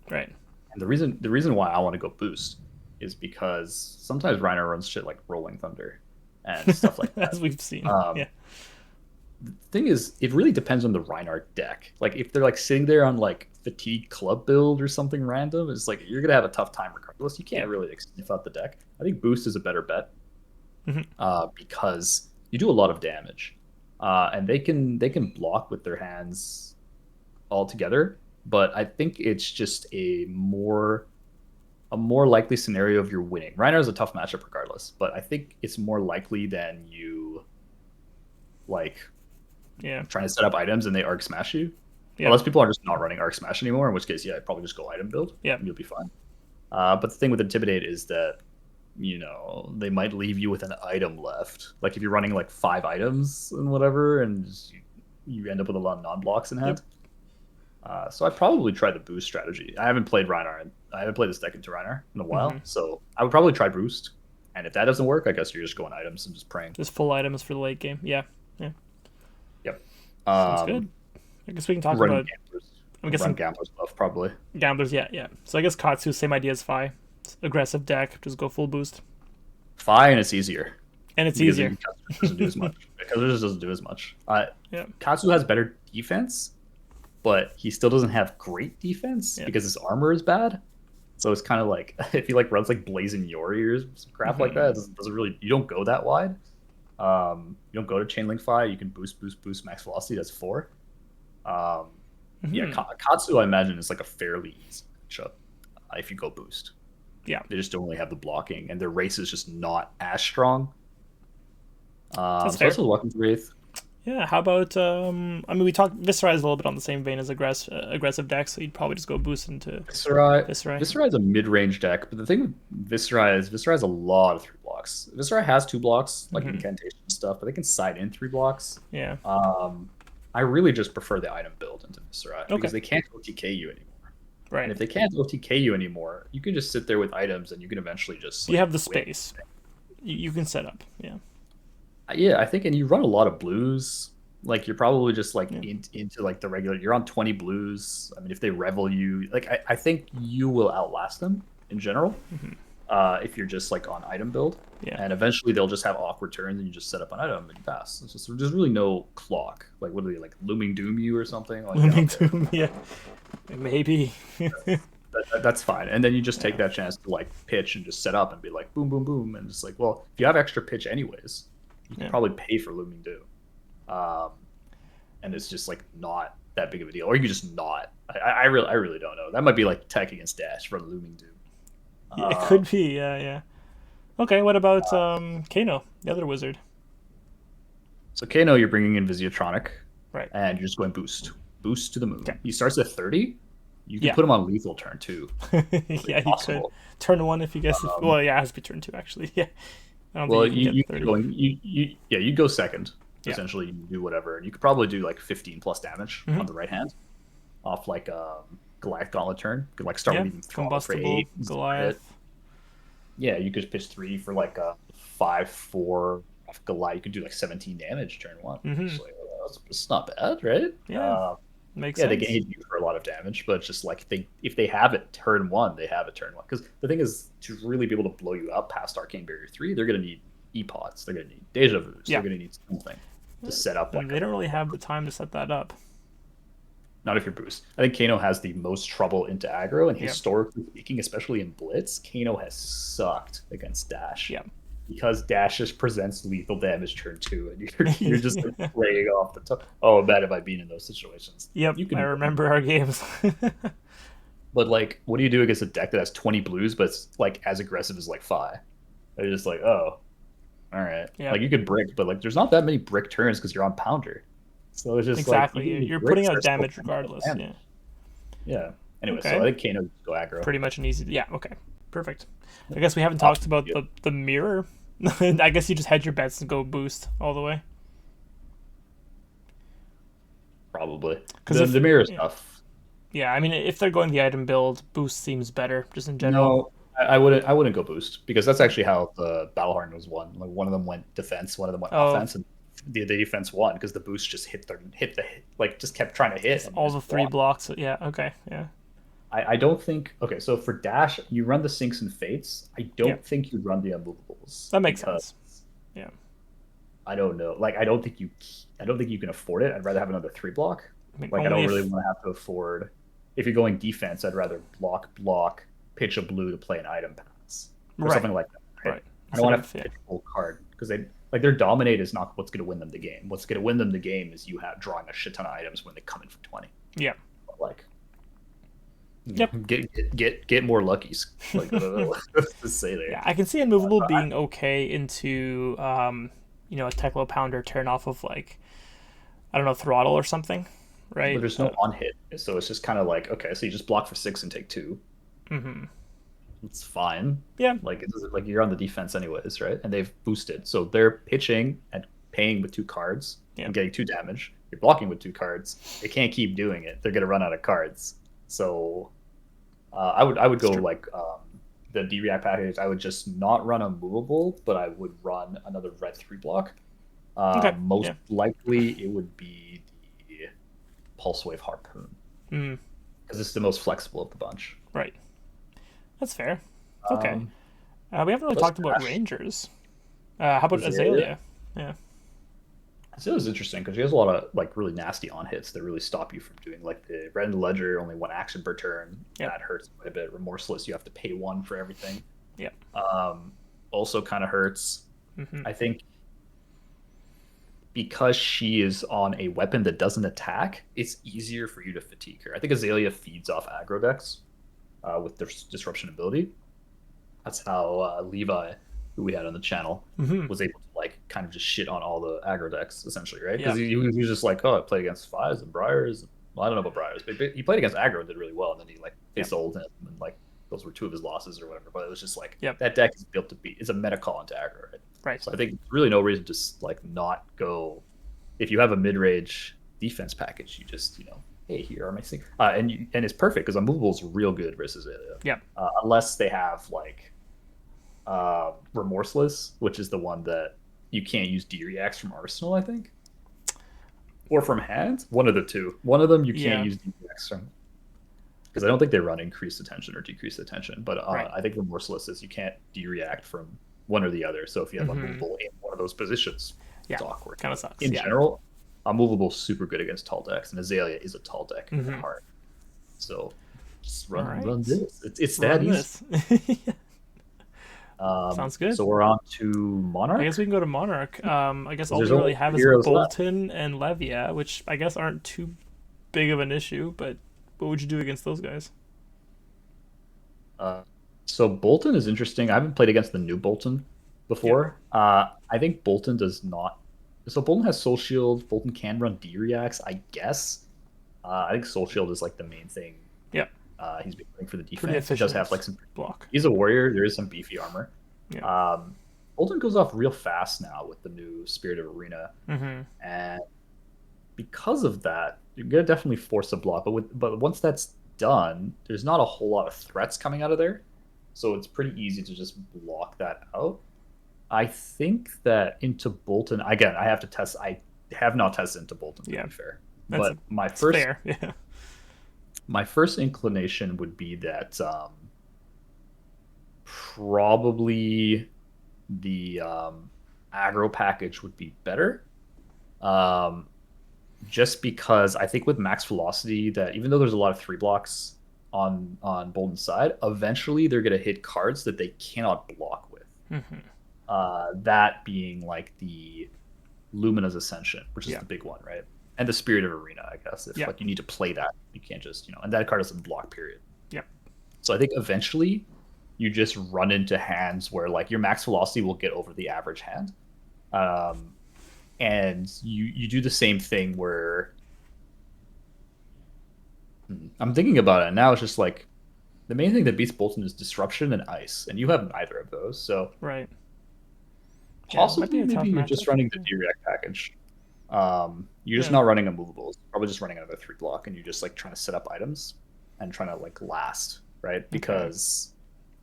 Right.
And the reason why I want to go boost is because sometimes Rhinar runs shit like Rolling Thunder and stuff like that.
As we've seen. Yeah.
The thing is, it really depends on the Rhinar deck. Like if they're like sitting there on like Fatigue Club build or something random, it's like you're gonna have a tough time regardless. You can't really like, sniff out the deck. I think boost is a better bet because you do a lot of damage, and they can block with their hands altogether. But I think it's just a more likely scenario of you're winning. Rhinar is a tough matchup regardless, but I think it's more likely than you like trying to set up items and they arc smash you. Yeah. Unless people are just not running arc smash anymore, in which case, yeah, I'd probably just go item build.
Yeah,
and you'll be fine. But the thing with Intimidate is that they might leave you with an item left. Like if you're running like 5 items and whatever, and you end up with a lot of non-blocks in hand. Yep. So I'd probably try the boost strategy. I haven't played Rhinar. I haven't played this deck into Rhinar in a while, so I would probably try boost. And if that doesn't work, I guess you're just going items and just praying.
Just full items for the late game. Yeah.
Yep.
Sounds good. I guess we can talk about I'm
Run
guessing
Gambler's Bluff, probably.
gamblers. Yeah, yeah. So I guess Katsu, same idea as Fi. Aggressive deck, just go full boost,
Fine, it's easier
and it's
because
easier.
Katsu doesn't do as much. Katsu just doesn't do as much.
Yeah,
Katsu has better defense, but he still doesn't have great defense
yeah.
because his armor is bad. So it's kind of like if he like runs like Blazing Yori or some crap like that, it doesn't really, you don't go that wide. You don't go to Chainlink Fi. You can boost max velocity. That's 4. Yeah, Katsu I imagine is like a fairly easy matchup if you go boost.
Yeah,
They just don't really have the blocking, and their race is just not as strong.
that's
So
fair.
that's what Welcome to Wraith.
Yeah, how about I mean, we talked Viscerai is a little bit on the same vein as aggressive decks, so you'd probably just go boost into Viscerai.
Viscerai is a mid-range deck, but the thing with Viscerai is Viscerai has a lot of 3 blocks. Viscerai has 2 blocks, like incantation stuff, but they can side in 3 blocks.
Yeah.
I really just prefer the item build into Viscerai
Okay.
because they can't OTK you anymore.
Right.
And if they can't OTK you anymore, you can just sit there with items and you can eventually just.
You have the space. You can set up. Yeah.
Yeah, I think, and you run a lot of blues. Like you're probably just like into like the regular. You're on 20 blues. I mean, if they revel you, like I think you will outlast them in general. If you're just like on item build.
Yeah.
And eventually they'll just have awkward turns and you just set up an item and you pass. It's just, there's really no clock. Like what are they, like Looming Doom you or something? Like,
Looming Doom, yeah. Maybe.
That's fine. And then you just take that chance to like pitch and just set up and be like boom, boom, boom. And just like, well, if you have extra pitch anyways, you can probably pay for Looming Doom. And it's just like not that big of a deal. Or you just not. I really don't know. That might be like tech against dash for Looming Doom.
Yeah, it could be, yeah. Okay, what about Kano, the other wizard?
So Kano, you're bringing in Visiatronic,
right?
And you're just going boost to the moon.
Okay.
He starts at 30. You can put him on lethal turn 2.
Yeah, he could. Turn 1 if you guess. Well, yeah, it has to be turn 2 actually. Yeah.
Well, you go second. Essentially, you do whatever, and you could probably do like 15 plus damage on the right hand, off like Goliath Gauntlet turn. You could like start with
combustible Goliath.
Yeah, you could pitch 3 for like a 5/4 off Goliath. You could do like 17 damage turn 1. It's not bad, right?
Yeah, makes sense.
They can hit you for a lot of damage, but it's just like if they have it turn 1, they have it turn 1. Because the thing is, to really be able to blow you up past Arcane Barrier 3, they're going to need E-Pods. They're going to need Deja Vus. They're going to need something to set up.
Like they don't really have the time to set that up.
Not if you're boost. I think Kano has the most trouble into aggro, and historically speaking, especially in Blitz, Kano has sucked against Dash.
Yeah.
Because Dash just presents lethal damage turn 2, and you're just like playing off the top. Oh, bad have I been in those situations.
Yep, I remember our games.
But like, what do you do against a deck that has 20 blues, but it's like as aggressive as like Fi? They're just like, oh, all right.
Yep.
Like you could brick, but like there's not that many brick turns because you're on Pounder. So it's just
exactly.
Like,
you're putting out damage regardless.
Yeah. Anyway, so I think Kano just go aggro.
Pretty much an easy. Yeah. Okay. Perfect. I guess we haven't talked about the mirror. I guess you just hedge your bets and go boost all the way.
Probably because the mirror stuff.
Yeah, I mean, if they're going the item build, boost seems better just in general.
No, I wouldn't go boost because that's actually how the Battle Hardened was won. Like one of them went defense, one of them went offense, and the defense won because the boost just hit like just kept trying to hit
all the 3 blocks. Yeah. Okay. Yeah.
I don't think. Okay, so for Dash, you run the Sinks and Fates. I don't think you run the Unmovables.
That makes sense. Yeah.
I don't know. Like, I don't think you can afford it. I'd rather have another 3 block. I don't really want to have to afford. If you're going defense, I'd rather block, pitch a blue to play an item pass or something like that. Right. I don't want to pitch a full card because their dominate is not what's going to win them the game. What's going to win them the game is you drawing a shit ton of items when they come in for 20.
Yeah.
But like. Get more luckies. Like, to say there.
Yeah, I can see Unmovable being okay into a Teklo Pounder turn off of like, I don't know, Throttle or something, right?
But there's no on hit, so it's just kind of like, okay, so you just block for 6 and take 2. It's fine.
Yeah.
Like you're on the defense anyways, right? And they've boosted, so they're pitching and paying with 2 cards and getting 2 damage. You're blocking with 2 cards. They can't keep doing it. They're gonna run out of cards. So I would go like the D-React package. I would just not run a movable, but I would run another red 3 block. Most likely it would be the Pulse Wave Harpoon. because it's the most flexible of the bunch.
Right. That's fair. Okay.
Um,
We haven't really
plus
talked about
Ash,
Rangers. How about
Azalea.
Azalea? Yeah.
Azalea is interesting because she has a lot of like really nasty on hits that really stop you from doing like the Red and the Ledger, only one action per turn.
Yep.
That hurts quite a bit. Remorseless, you have to pay one for everything.
Yep.
Um, Also kind of hurts.
Hmm.
I think because she is on a weapon that doesn't attack, it's easier for you to fatigue her. I think Azalea feeds off aggro decks with their disruption ability. That's how Levi, who we had on the channel,
Hmm.
was able to like kind of just shit on all the aggro decks essentially, right? Because
Yeah.
he was just like, oh, I played against Fives and Briars. Well, I don't know about Briars, but he played against aggro and did really well, and then he like
Yep.
faced old him, and like those were two of his losses or whatever. But it was just like
Yep.
that deck is built to be. It's a meta call into aggro, right?
Right.
So I think there's really no reason to like not go. If you have a mid range defense package, you just hey, here are my things, and it's perfect because unmovable is real good versus Alea.
Yep.
Unless they have like Remorseless, which is the one that you can't use D reacts from Arsenal, I think, or from hand. One of the two. One of them you can't
Yeah.
use D reacts from because I don't think they run increased attention or decreased attention. But
Right.
I think Remorseless is you can't D react from one or the other. So if you have
Hmm.
unmovable in one of those positions,
Yeah.
it's awkward.
Kind of sucks.
In
Yeah.
general, unmovable is super good against tall decks, and Azalea is a tall deck at
Hmm.
heart. So just
All
run
right.
this. It's that
Run
easy.
this.
Um,
Sounds good.
so we're on to
I guess
Monarch.
we can go to Monarch. I guess all
There's
we really
only
have
three
is
heroes left.
Bolton and Levia, which I guess aren't too big of an issue. But what would you do against those guys?
Uh, so Bolton is interesting. I haven't played against the new Bolton
Yep.
before. I think Bolton does not. So Bolton has Soul Shield. Bolton can run D reacts, I guess. I think Soul Shield is like the main thing.
Yep.
He's been playing for the
Pretty
defense. He does have like
efficient
some.
block.
He's a warrior. There is some beefy armor.
Yeah.
Bolton goes off real fast now with the new Spirit of Arena,
Hmm.
and because of that, you're gonna definitely force a block. But once that's done, there's not a whole lot of threats coming out of there, so it's pretty easy to just block that out. I think that into Bolton again. I have to test. I have not tested into Bolton to
Yeah.
be fair,
That's
but my
it's
first
fair. Yeah.
my first inclination would be that probably the aggro package would be better. Um, just because I think with max velocity that even though there's a lot of three blocks on Bolton's side, eventually they're gonna hit cards that they cannot block with.
Hmm.
That being like the Lumina's Ascension, which is
Yeah.
the big one, right? And the Spirit of Arena, I guess. If
Yeah.
like you need to play that, you can't just and that card doesn't block. Period.
Yeah.
So I think eventually you just run into hands where like your max velocity will get over the average hand, um, and you do the same thing where I'm thinking about it and now. It's just like the main thing that beats Bolton is disruption and ice, and you have neither of those. So
Right. Yeah. It might be
possibly
a tough
maybe you're
matchup.
just running the direct package. You're just
Yeah.
not running a movable. Probably just running another three block, and you're just like trying to set up items and trying to like last, right?
Okay.
Because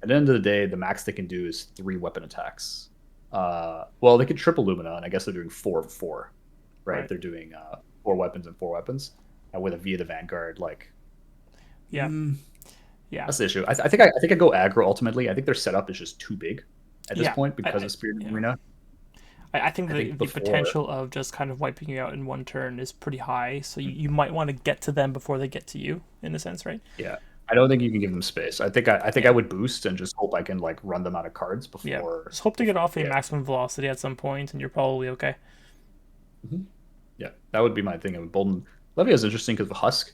at the end of the day, the max they can do is three weapon attacks. Well, they could triple Lumina, and I guess they're doing 4 of 4, right?
Right.
They're doing 4 weapons and 4 weapons, and with a Via the Vanguard, like
Yeah. Yeah.
that's the issue. I think I go aggro ultimately. I think their setup is just too big at this
Yeah.
point because of Spirit
Yeah.
Arena.
I think
I think
the
before
potential of just kind of wiping you out in one turn is pretty high. So you might want to get to them before they get to you, in a sense, right?
Yeah, I don't think you can give them space. I think I
Yeah.
would boost and just hope I can like run them out of cards
Yeah.
before.
Just hope to get off a
Yeah,
maximum velocity at some point, and you're probably okay.
mhm. Yeah, that would be my thing. With Bolden, Levia is interesting because of Husk.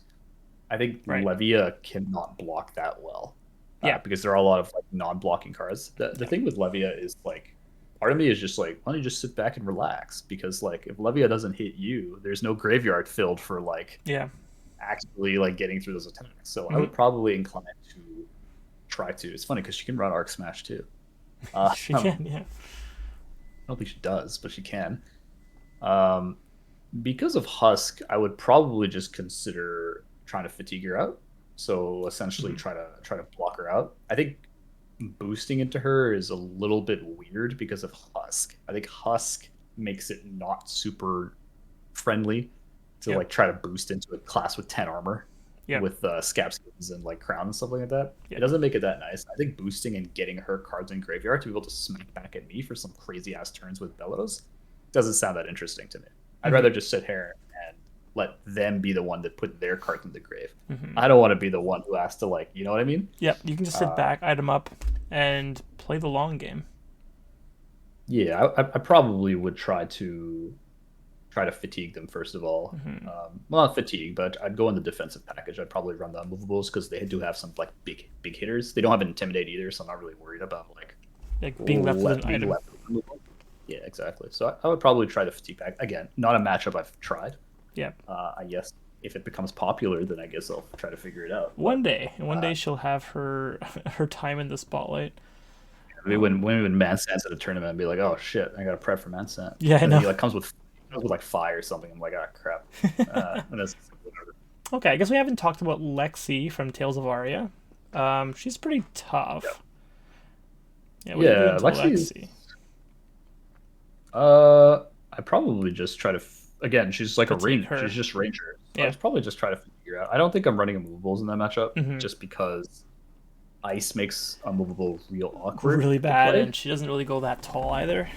I think
Right.
Levia cannot block that well
Yeah.
because there are a lot of like non-blocking cards. The
Yeah.
thing with Levia is like part of me is just like, why don't you just sit back and relax? Because like if Levia doesn't hit you, there's no graveyard filled for like
Yeah.
actually like getting through those attacks. So I
Hmm.
would probably incline to try to. It's funny because she can run Arc Smash too.
She
I
can. Yeah.
don't think she does, but she can. Um, because of Husk, I would probably just consider trying to fatigue her out. So essentially,
Hmm.
try to block her out. I think boosting into her is a little bit weird because of Husk. I think Husk makes it not super friendly to
Yep.
like try to boost into a class with 10 armor.
Yeah.
with scab skins and like crown and stuff like that.
Yeah.
It doesn't make it that nice. I think boosting and getting her cards in graveyard to be able to smack back at me for some crazy ass turns with Bellows doesn't sound that interesting to me. I'd rather just sit here and let them be the one that put their cards in the grave. I don't want to be the one who has to, like, you know what I mean?
Yep, you can just sit back, item up, and play the long game.
Yeah, I probably would try to fatigue them first of all. Well, not fatigue, but I'd go in the defensive package. I'd probably run the unmovables because they do have some like big hitters. They don't have an intimidate either, so I'm not really worried about like
Being left with an
being
item.
left with them. Yeah, exactly. So I would probably try the fatigue pack again. Not a matchup I've tried.
Yeah.
I guess if it becomes popular, then I guess I'll try to figure it out.
One day she'll have her her time in the spotlight.
Maybe when Mansant's at a tournament, and be like, oh shit, I got to prep for Mansant.
Yeah, I
And
know.
He like comes with like fire or something. I'm like, ah, crap. And that's whatever.
Okay, I guess we haven't talked about Lexi from Tales of Aria. She's pretty tough. Yeah, what do you do
Yeah,
into
Lexi's.
Lexi?
I probably just try to. Again, she's like a
Fatigue
ranger.
her.
She's just ranger. So
Yeah.
I'd probably just try to figure out. I don't think I'm running immovables in that matchup,
Mhm.
just because ice makes unmovable real awkward.
Really
to
bad,
play.
and she doesn't really go that tall either.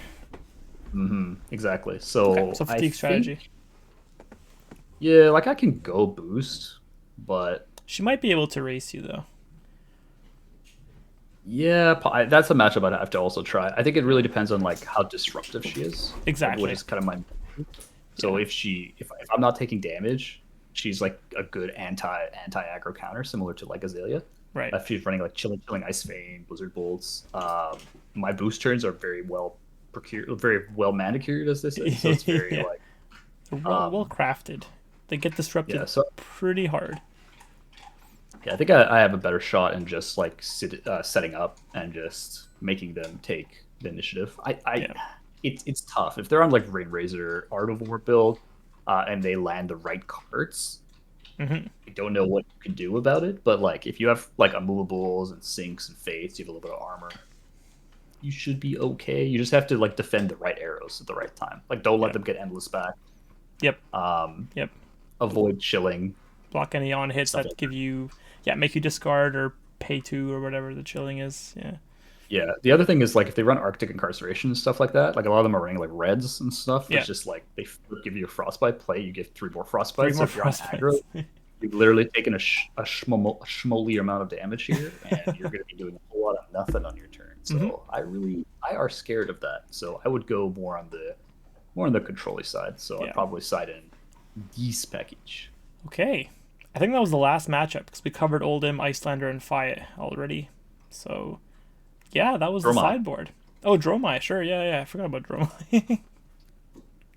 Exactly. So
Okay, so
I
fatigue strategy.
think, yeah, like I can go boost, but
She might be able to race you though.
yeah, that's a matchup I'd have to also try. I think it really depends on like how disruptive she is. Like,
Exactly.
which is kind of my. So
Yeah.
if I'm not taking damage, she's like a good anti aggro counter, similar to like Azalea.
Right.
If she's running like chilling Ice Vein, Blizzard Bolts, my boost turns are very well procured, very well manicured, as they say. So it's very
Yeah.
like
Well crafted. They get disrupted
yeah. So
pretty hard.
yeah, I think I have a better shot in just like setting up and just making them take the initiative.
Yeah.
It's tough if they're on like Rain Razor Art of War build, and they land the right cards.
Hmm.
I don't know what you can do about it, but like if you have like unmovables and sinks and fates, you have a little bit of armor. You should be okay. You just have to like defend the right arrows at the right time. Like don't let
Yep.
them get endless back.
Yep.
Um,
Yep.
avoid chilling.
Block any on hits
Stuff
that
like
give you, make you discard or pay 2 or whatever the chilling is. Yeah.
Yeah. The other thing is like if they run Arctic Incarceration and stuff like that, like a lot of them are running like reds and stuff.
Yeah.
It's just like they give you a frostbite play, you get 3 more
3
frostbites. So
more
if you're on aggro,
frostbites.
you've literally taken a schmoly amount of damage here, and you're going to be doing a whole lot of nothing on your turn. So I are scared of that. So I would go more on the control side. So
Yeah.
I'd probably side in this package.
Okay. I think that was the last matchup because we covered Oldhim, Icelander, and Fiat already. So, yeah, that was the
Dromai.
sideboard. Oh, Dromai, sure. Yeah. I forgot about Dromai.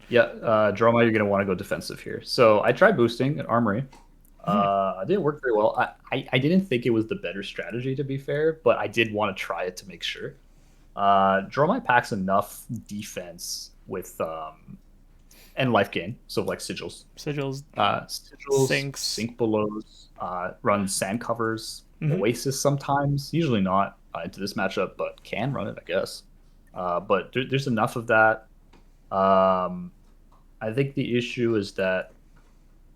Yeah, Droma, you're going to want to go defensive here. So I tried boosting at Armory. It didn't work very well. I didn't think it was the better strategy, to be fair, but I did want to try it to make sure. Dromai packs enough defense with and life gain, so like sigils,
Sigils. Sinks.
sink belows, run sand covers,
Mhm.
Oasis sometimes, usually not into this matchup, but can run it, I guess. But there's enough of that. I think the issue is that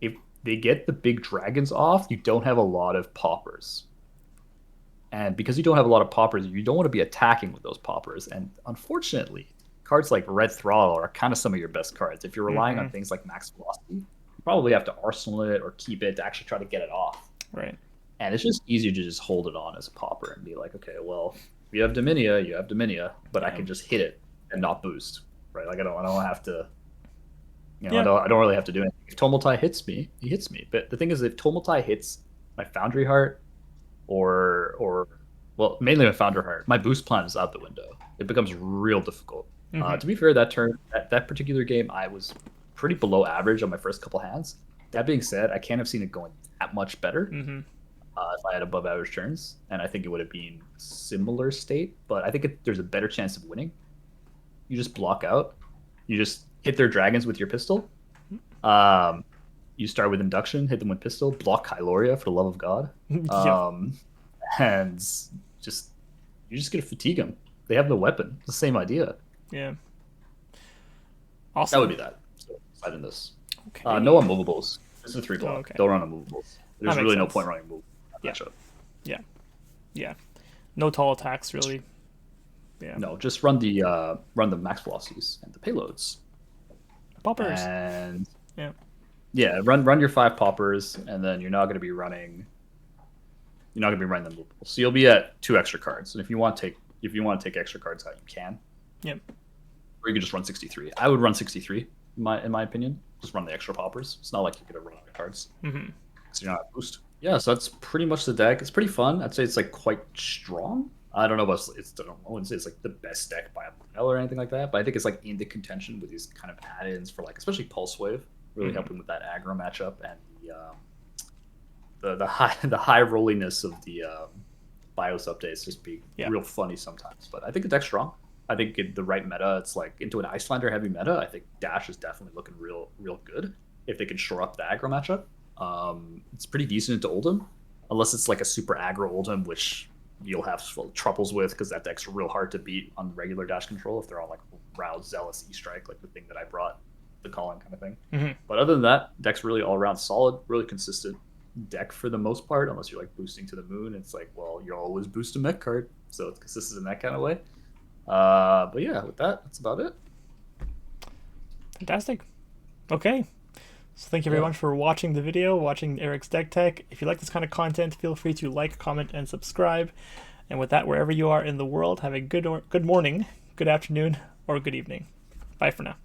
if they get the big dragons off, you don't have a lot of poppers. And because you don't have a lot of poppers, you don't want to be attacking with those poppers. And unfortunately, cards like Red Throttle are kind of some of your best cards. If you're relying on things like Max Velocity, you probably have to arsenal it or keep it to actually try to get it off.
Right.
And it's just easier to just hold it on as a popper and be like, okay, well, if you have Dominia, you have Dominia, but I can just hit it and not boost, right? Like I don't have to,
Yeah.
I don't really have to do anything. If Tumultai hits me, he hits me. But the thing is, if Tumultai hits my Foundry Heart, or well, mainly my Foundry Heart, my boost plan is out the window. It becomes real difficult. To be fair, that particular game, I was pretty below average on my first couple hands. That being said, I can't have seen it going that much better if I had above average turns, and I think it would have been similar state. But I think there's a better chance of winning. You just block out. You just hit their dragons with your pistol. You start with induction, hit them with pistol, block Kyloria for the love of God, and you're just gonna fatigue them. They have no weapon. It's the same idea.
Yeah. Awesome.
That would be that. So side in this.
Okay.
No unmovables. This is a 3 block.
okay.
Don't run unmovables. There's
makes
really no
sense.
point running move in that
Yeah.
matchup.
Yeah. Yeah. No tall attacks really. Yeah.
No, just run the max velocities and the payloads,
Poppers.
and
Yeah.
yeah, run your 5 poppers, and then you're not going to be running the movable. So you'll be at 2 extra cards, and if you want to take extra cards out, you can.
Yep.
Or you could just run 63. I would run 63 in my opinion. Just run the extra poppers. It's not like you're gonna run out of cards.
Mm-hmm.
So you're not at boost. Yeah, so that's pretty much the deck. It's pretty fun. I'd say it's like quite strong. I don't know about I wouldn't say it's like the best deck by a mile or anything like that, but I think it's like in the contention with these kind of add-ins for like especially Pulse Wave, really helping with that aggro matchup and the high rolliness of the BIOS updates just be real funny sometimes. But I think the deck's strong. I think in the right meta, it's like into an Icelander heavy meta. I think Dash is definitely looking real good if they can shore up the aggro matchup. It's pretty decent into Oldhim, unless it's like a super aggro Oldhim, which you'll have troubles with because that deck's real hard to beat on regular Dash control if they're all like Rouse, Zealous, E-Strike, like the thing that I brought, the Calling kind of thing.
Mm-hmm.
But other than that, deck's really all around solid, really consistent deck for the most part, unless you're like boosting to the moon. It's like, well, you always boost a mech card, so it's consistent in that kind of way. But yeah, with that, that's about it.
Fantastic. Okay. So thank you very much for watching the video, watching Eric's Deck Tech. If you like this kind of content, feel free to like, comment, and subscribe. And with that, wherever you are in the world, have a good morning, good afternoon, or good evening. Bye for now.